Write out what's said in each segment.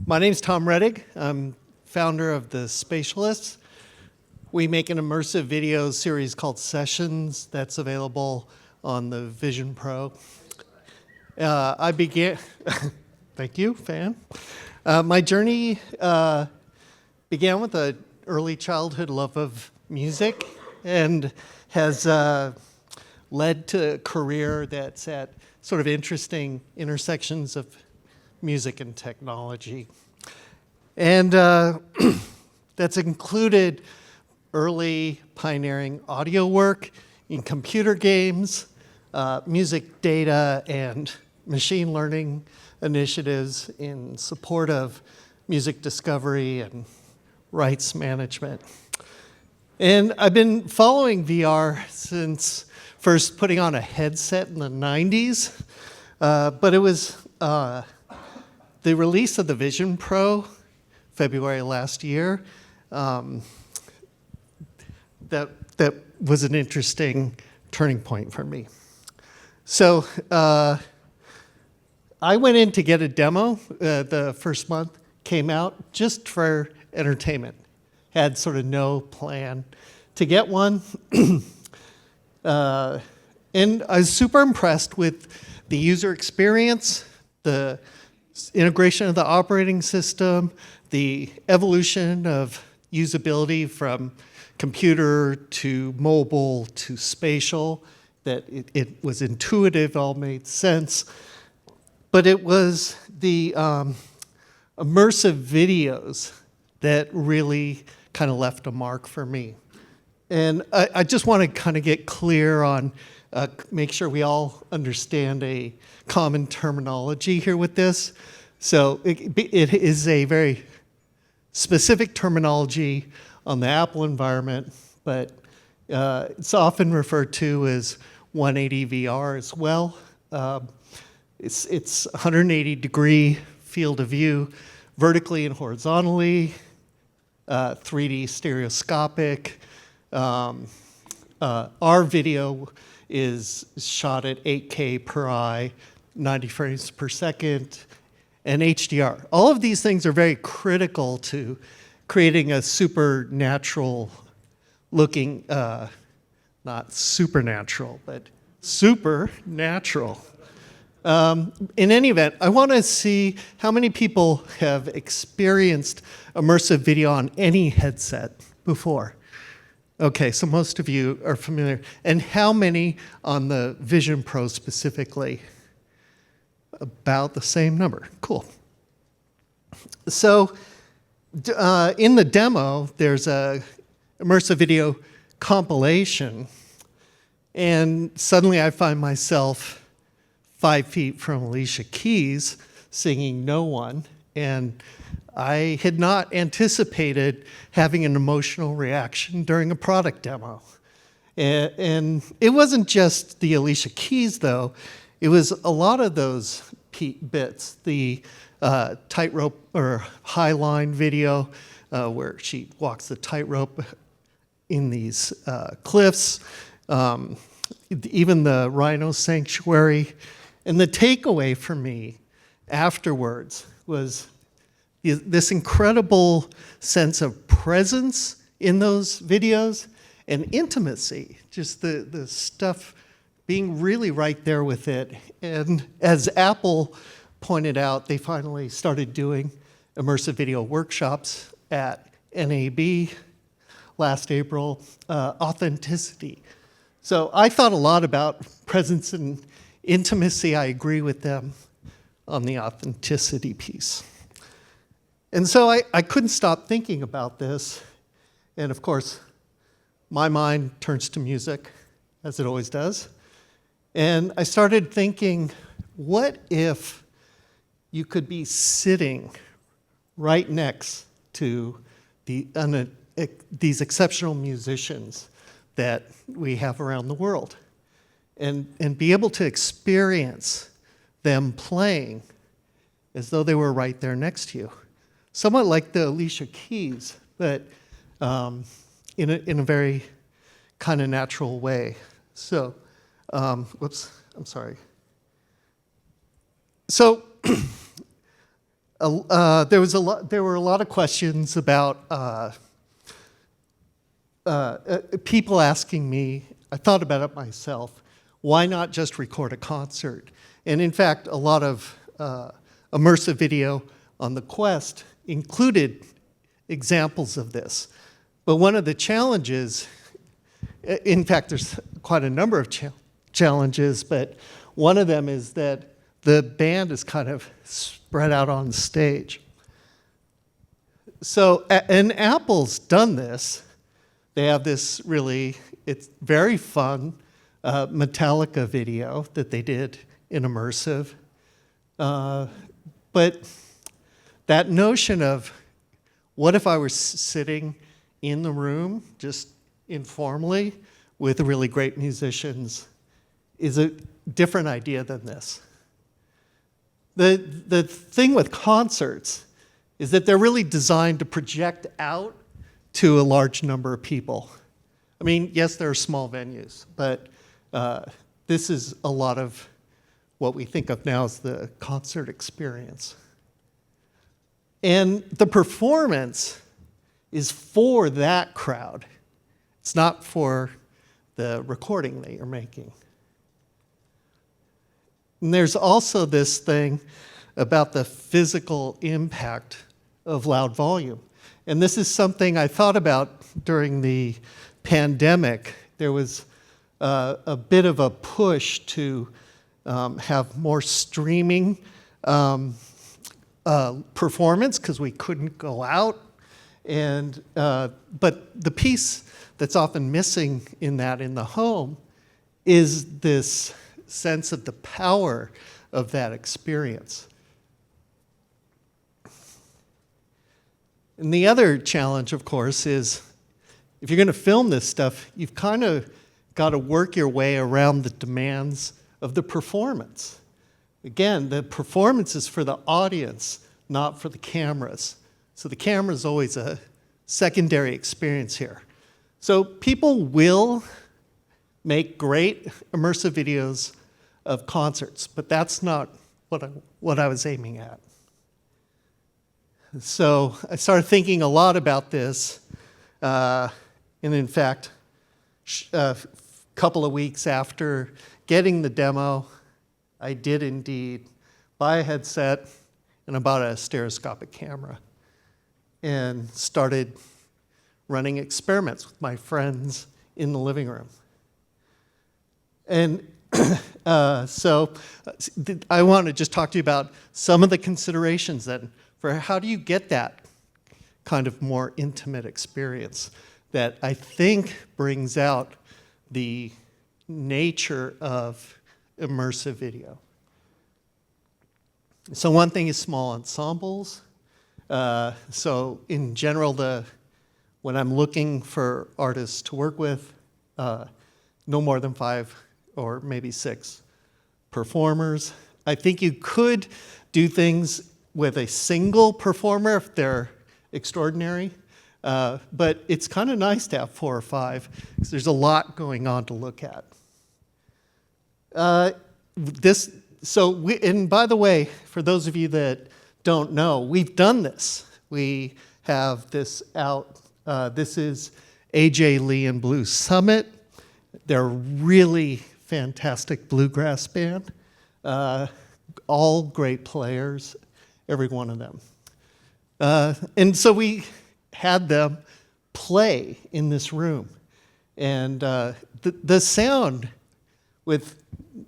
My name's Tom Rettig. I'm founder of the Spatialists. We make an immersive video series called Sessions that's available on the Vision Pro. I began, thank you, fan. My journey began with an early childhood love of music and has led to a career that's at sort of interesting intersections of music and technology. And that's included early pioneering audio work in computer games, music data, and machine learning initiatives in support of music discovery and rights management. And I've been following VR since first putting on a headset in the 90s, but it was the release of the Vision Pro, February last year, that was an interesting turning point for me. So I went in to get a demo the first month, came out just for entertainment. Had sort of no plan to get one. And I was super impressed with the user experience, the integration of the operating system, the evolution of usability from computer to mobile to spatial, that it was intuitive, all made sense. But it was the immersive videos that really kind of left a mark for me. And I just want to kind of get clear on, make sure we all understand a common terminology here with this. So it is a very specific terminology on the Apple environment, but it's often referred to as 180 VR as well. It's 180-degree field of view, vertically and horizontally, 3D stereoscopic. Our video is shot at 8K per eye, 90 frames per second, and HDR. All of these things are very critical to creating a supernatural looking, not supernatural, but supernatural. In any event, I want to see how many people have experienced immersive video on any headset before. Okay, so most of you are familiar. And how many on the Vision Pro specifically? About the same number. Cool. So in the demo, there's a immersive video compilation, and suddenly I find myself 5 feet from Alicia Keys singing No One, and I had not anticipated having an emotional reaction during a product demo. And it wasn't just the Alicia Keys, though. It was a lot of those bits, the tightrope or high line video where she walks the tightrope in these cliffs, even the rhino sanctuary. And the takeaway for me afterwards was this incredible sense of presence in those videos and intimacy, just the stuff being really right there with it. And as Apple pointed out, they finally started doing immersive video workshops at NAB last April, authenticity. So I thought a lot about presence and intimacy. I agree with them on the authenticity piece. And so I couldn't stop thinking about this. And of course, my mind turns to music, as it always does. And I started thinking, what if you could be sitting right next to these exceptional musicians that we have around the world, and be able to experience them playing as though they were right there next to you. Somewhat like the Alicia Keys, but in a very kind of natural way. So, whoops, I'm sorry. So There were a lot of questions about people asking me. I thought about it myself. Why not just record a concert? And in fact, a lot of immersive video on the Quest included examples of this. But one of the challenges, in fact, there's quite a number of challenges, but one of them is that the band is kind of spread out on stage. So, and Apple's done this. They have this it's very fun Metallica video that they did in Immersive. But that notion of what if I were sitting in the room just informally with really great musicians is a different idea than this. The thing with concerts is that they're really designed to project out to a large number of people. I mean, yes, there are small venues, but this is a lot of what we think of now as the concert experience. And the performance is for that crowd. It's not for the recording that you're making. And there's also this thing about the physical impact of loud volume. And this is something I thought about during the pandemic. There was a bit of a push to have more streaming performance because we couldn't go out. And but the piece that's often missing in the home is this sense of the power of that experience. And the other challenge, of course, is if you're going to film this stuff, you've kind of got to work your way around the demands of the performance. Again, the performance is for the audience, not for the cameras. So the camera is always a secondary experience here. So people will make great immersive videos of concerts, but that's not what I was aiming at. So I started thinking a lot about this, and in fact, a couple of weeks after getting the demo, I did indeed buy a headset and I bought a stereoscopic camera and started running experiments with my friends in the living room. And so I want to just talk to you about some of the considerations then for how do you get that kind of more intimate experience that I think brings out the nature of immersive video. So one thing is small ensembles. So in general, when I'm looking for artists to work with, no more than 5 or maybe 6 performers. I think you could do things with a single performer if they're extraordinary, but it's kind of nice to have 4 or 5 because there's a lot going on to look at. And by the way, for those of you that don't know, we've done this. We have this out. This is AJ Lee and Blue Summit. They're a really fantastic bluegrass band. All great players, every one of them. And so we had them play in this room. And the sound with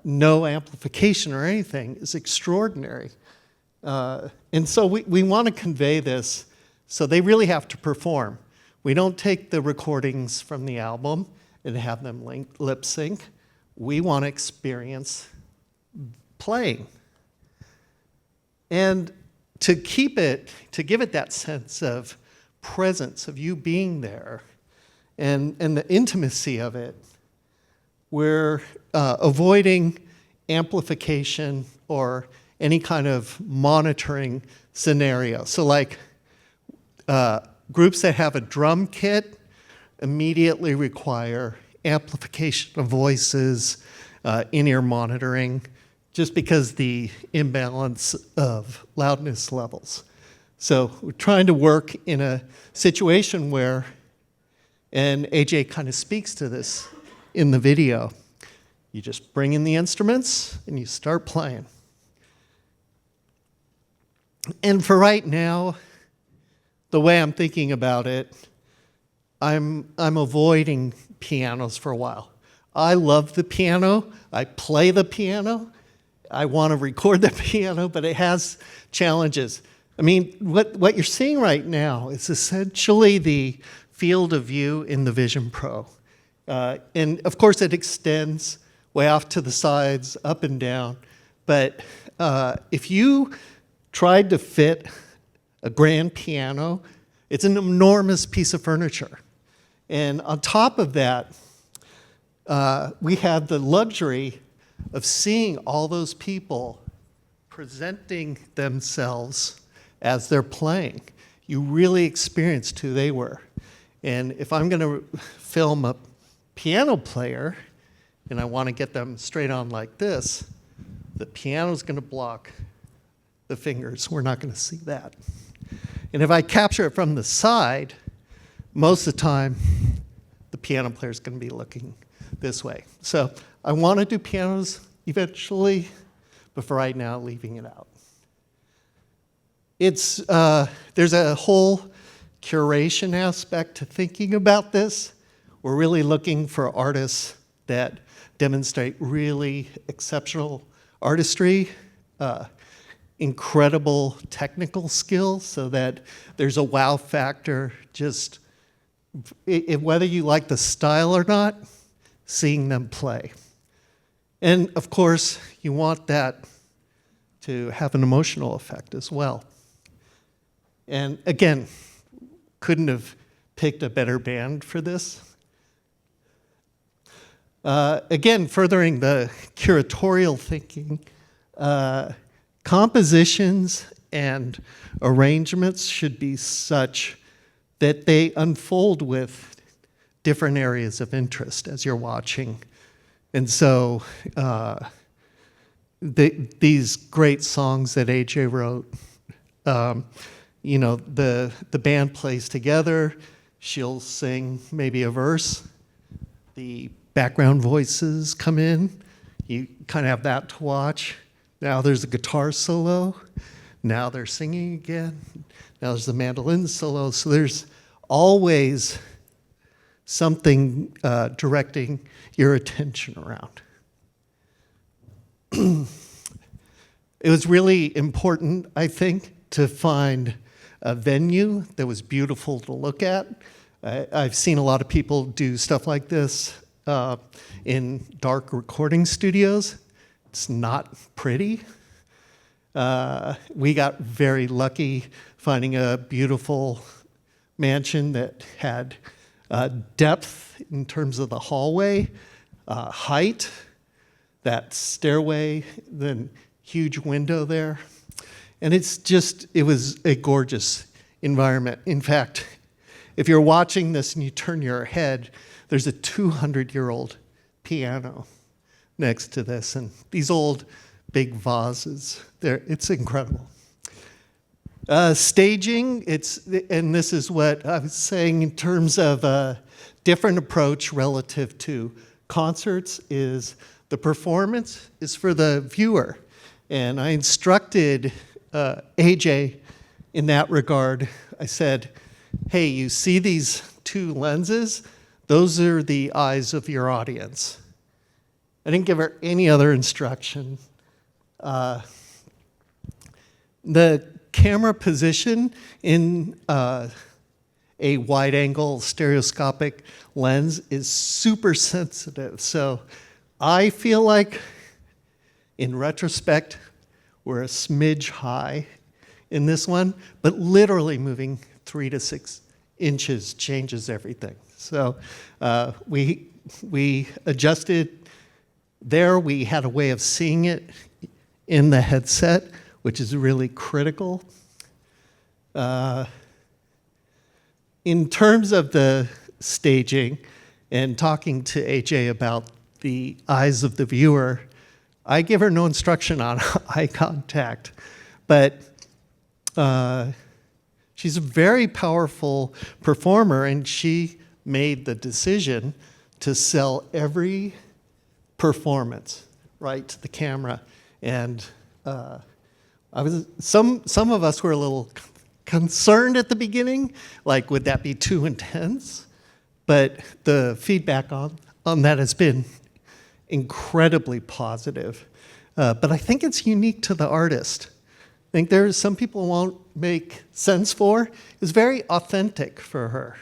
no amplification or anything is extraordinary. And so we want to convey this, so they really have to perform. We don't take the recordings from the album and have them lip sync. We want to experience playing. And to give it that sense of presence, of you being there, and the intimacy of it, we're avoiding amplification or any kind of monitoring scenario. So like groups that have a drum kit immediately require amplification of voices, in-ear monitoring, just because the imbalance of loudness levels. So we're trying to work in a situation where, and AJ kind of speaks to this in the video, you just bring in the instruments and you start playing. And for right now, the way I'm thinking about it, I'm avoiding pianos for a while. I love the piano. I play the piano. I want to record the piano, but it has challenges. I mean, what you're seeing right now is essentially the field of view in the Vision Pro. And of course, it extends way off to the sides, up and down. But if you tried to fit a grand piano, it's an enormous piece of furniture. And on top of that, we have the luxury of seeing all those people presenting themselves as they're playing. You really experienced who they were. And if I'm going to film a piano player and I want to get them straight on like this, the piano's going to block the fingers. We're not going to see that. And if I capture it from the side, most of the time, the piano player is going to be looking this way. So I want to do pianos eventually, but for right now, leaving it out. There's a whole curation aspect to thinking about this. We're really looking for artists that demonstrate really exceptional artistry, incredible technical skill, so that there's a wow factor, just whether you like the style or not, seeing them play. And of course, you want that to have an emotional effect as well. And again, couldn't have picked a better band for this. Again, furthering the curatorial thinking, compositions and arrangements should be such that they unfold with different areas of interest as you're watching. And so these great songs that AJ wrote, you know, the band plays together, she'll sing maybe a verse, the background voices come in, you kind of have that to watch. Now there's a guitar solo, now they're singing again, now there's the mandolin solo, so there's always something directing your attention around. It was really important, I think, to find a venue that was beautiful to look at. I've seen a lot of people do stuff like this in dark recording studios. It's not pretty. We got very lucky finding a beautiful mansion that had depth in terms of the hallway, height, that stairway, then huge window there. And it was a gorgeous environment. In fact, if you're watching this and you turn your head, there's a 200-year-old piano next to this, and these old big vases. It's incredible. Staging, and this is what I was saying in terms of a different approach relative to concerts, is the performance is for the viewer. And I instructed AJ in that regard. I said, hey, you see these two lenses? Those are the eyes of your audience. I didn't give her any other instruction. The camera position in a wide-angle stereoscopic lens is super sensitive. So I feel like, in retrospect, we're a smidge high in this one, but literally moving 3 to 6 inches changes everything. So we adjusted there. We had a way of seeing it in the headset, which is really critical. In terms of the staging and talking to AJ about the eyes of the viewer, I give her no instruction on eye contact, but she's a very powerful performer, and she made the decision to sell every performance right to the camera. And some of us were a little concerned at the beginning, like, would that be too intense? But the feedback on that has been incredibly positive. But I think it's unique to the artist. I think there's some people won't make sense for. It's very authentic for her.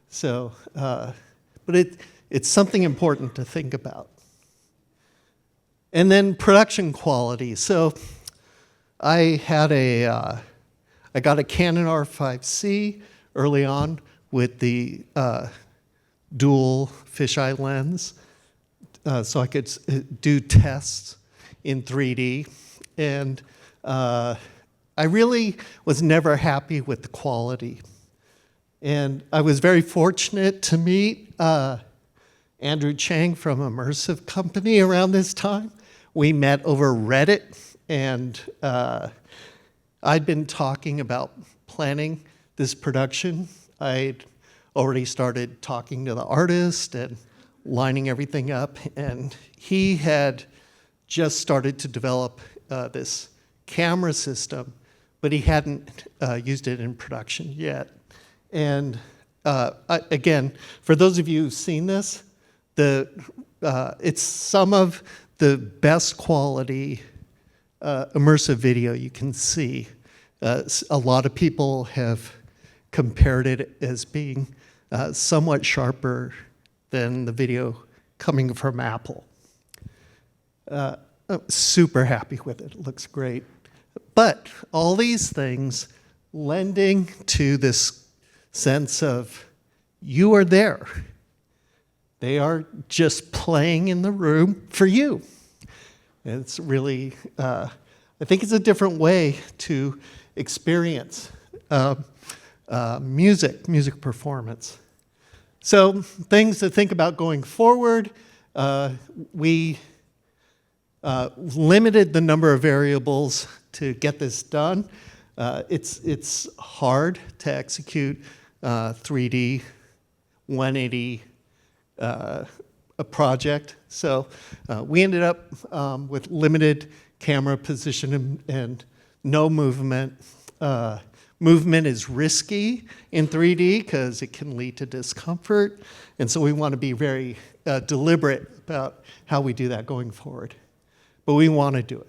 So, but it's something important to think about. And then production quality. So I got a Canon R5C early on with the dual fisheye lens, so I could do tests in 3D. And I really was never happy with the quality. And I was very fortunate to meet Andrew Chang from Immersive Company around this time. We met over Reddit, and I'd been talking about planning this production. I'd already started talking to the artist and lining everything up, and he had just started to develop this camera system, but he hadn't used it in production yet. And again, for those of you who've seen this, it's some of the best quality immersive video you can see. A lot of people have compared it as being somewhat sharper than the video coming from Apple. I'm super happy with it. It looks great. But all these things lending to this sense of you are there. They are just playing in the room for you. And it's really, I think it's a different way to experience music performance. So things to think about going forward. We limited the number of variables to get this done. It's hard to execute 3D 180 a project. So we ended up with limited camera position and no movement. Movement is risky in 3D because it can lead to discomfort. And so we want to be very deliberate about how we do that going forward. But we want to do it.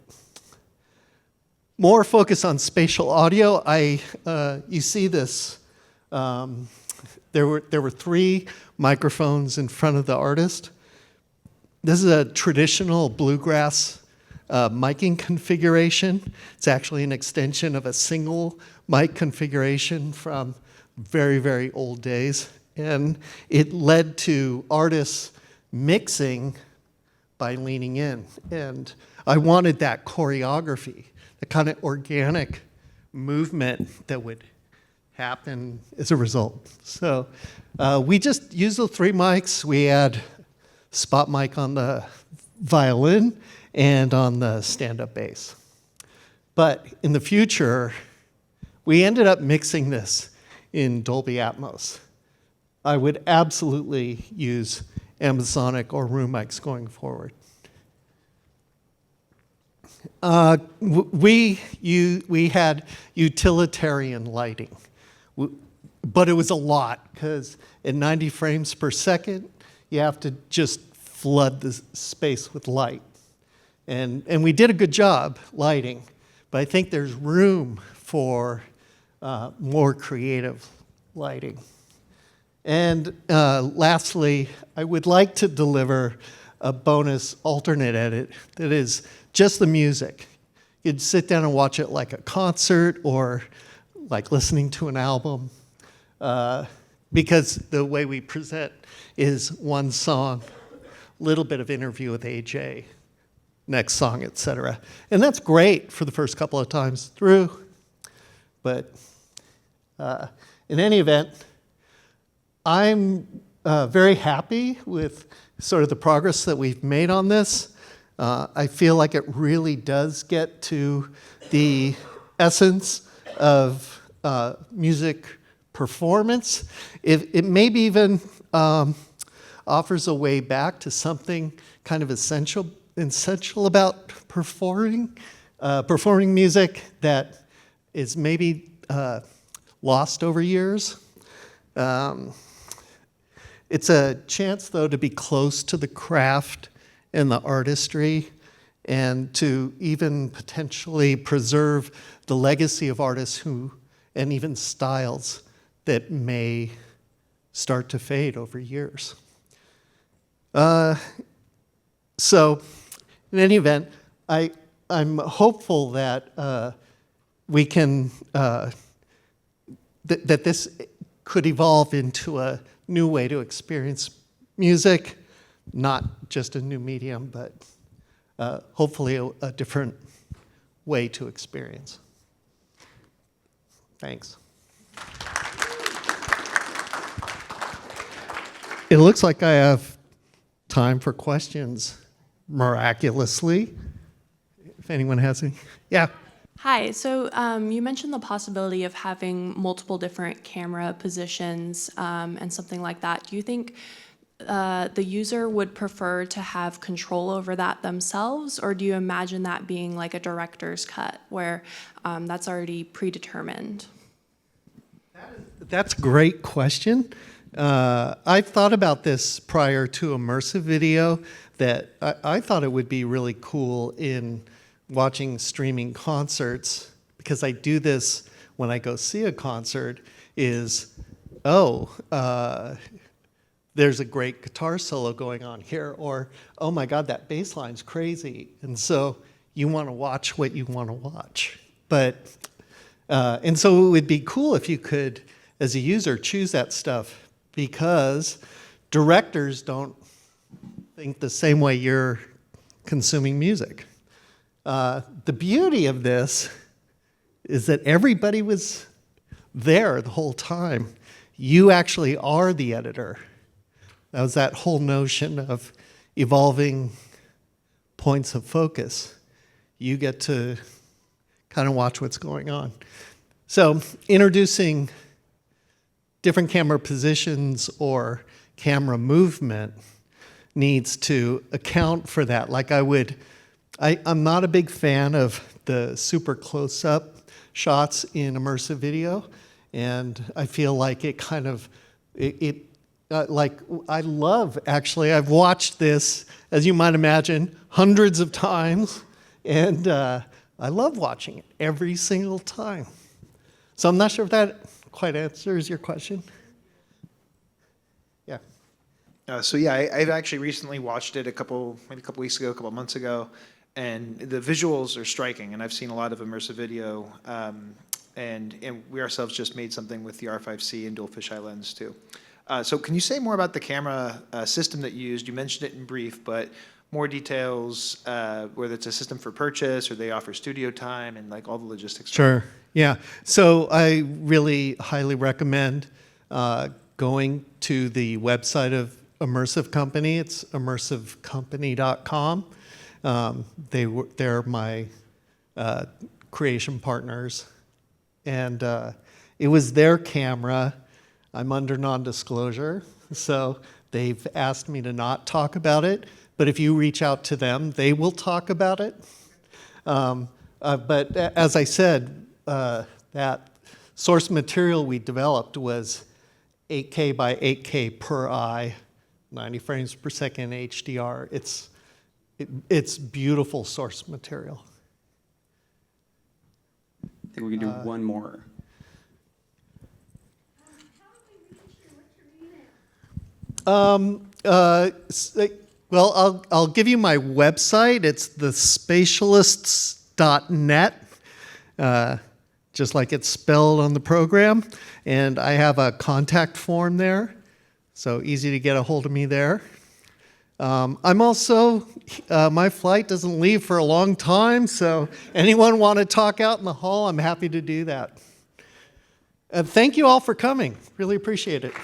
More focus on spatial audio. You see this. There were 3 microphones in front of the artist. This is a traditional bluegrass miking configuration. It's actually an extension of a single mic configuration from very, very old days. And it led to artists mixing by leaning in. And I wanted that choreography, the kind of organic movement that would happen as a result. So we just use the 3 mics. We add spot mic on the violin and on the stand-up bass. But in the future, we ended up mixing this in Dolby Atmos. I would absolutely use Amazonic or room mics going forward. We had utilitarian lighting, but it was a lot because at 90 frames per second, you have to just flood the space with light. And we did a good job lighting, but I think there's room for more creative lighting. And lastly, I would like to deliver a bonus alternate edit that is just the music. You'd sit down and watch it like a concert or like listening to an album, because the way we present is one song, little bit of interview with AJ, next song, etc. And that's great for the first couple of times through, but in any event, I'm very happy with sort of the progress that we've made on this. I feel like it really does get to the essence of music performance. It maybe even offers a way back to something kind of essential about performing music that is maybe lost over years. It's a chance, though, to be close to the craft and the artistry, and to even potentially preserve the legacy of artists and even styles that may start to fade over years. So, in any event, I'm hopeful that we can that this could evolve into a new way to experience music, not just a new medium, but hopefully a different way to experience. Thanks. It looks like I have time for questions, miraculously. If anyone has any. Yeah. Hi, so you mentioned the possibility of having multiple different camera positions and something like that. Do you think the user would prefer to have control over that themselves, or do you imagine that being like a director's cut where that's already predetermined? That's a great question. I've thought about this prior to immersive video, that I thought it would be really cool in watching streaming concerts, because I do this when I go see a concert, is, there's a great guitar solo going on here, or, oh my God, that bass line's crazy. And so you want to watch what you want to watch. And so it would be cool if you could, as a user, choose that stuff, because directors don't think the same way you're consuming music. The beauty of this is that everybody was there the whole time. You actually are the editor. That was that whole notion of evolving points of focus. You get to kind of watch what's going on. So introducing different camera positions or camera movement needs to account for that. Like I'm not a big fan of the super close-up shots in immersive video, and I feel like it kind of, I've watched this, as you might imagine, hundreds of times, and I love watching it every single time. So I'm not sure if that quite answers your question. Yeah. I've actually recently watched it maybe a couple weeks ago, a couple months ago, and the visuals are striking, and I've seen a lot of immersive video, and we ourselves just made something with the R5C and dual fisheye lens too. So can you say more about the camera system that you used? You mentioned it in brief, but more details, whether it's a system for purchase or they offer studio time and like all the logistics. Sure, yeah. So I really highly recommend going to the website of Immersive Company. It's immersivecompany.com. They're my creation partners, and it was their camera. I'm under non-disclosure, so they've asked me to not talk about it, but if you reach out to them, they will talk about it. But as I said, that source material we developed was 8K by 8K per eye, 90 frames per second HDR. It's beautiful source material. I think we can do one more. Well, I'll give you my website. It's thespatialists.net, just like it's spelled on the program. And I have a contact form there, so easy to get a hold of me there. I'm also, my flight doesn't leave for a long time, so anyone want to talk out in the hall, I'm happy to do that. Thank you all for coming. Really appreciate it.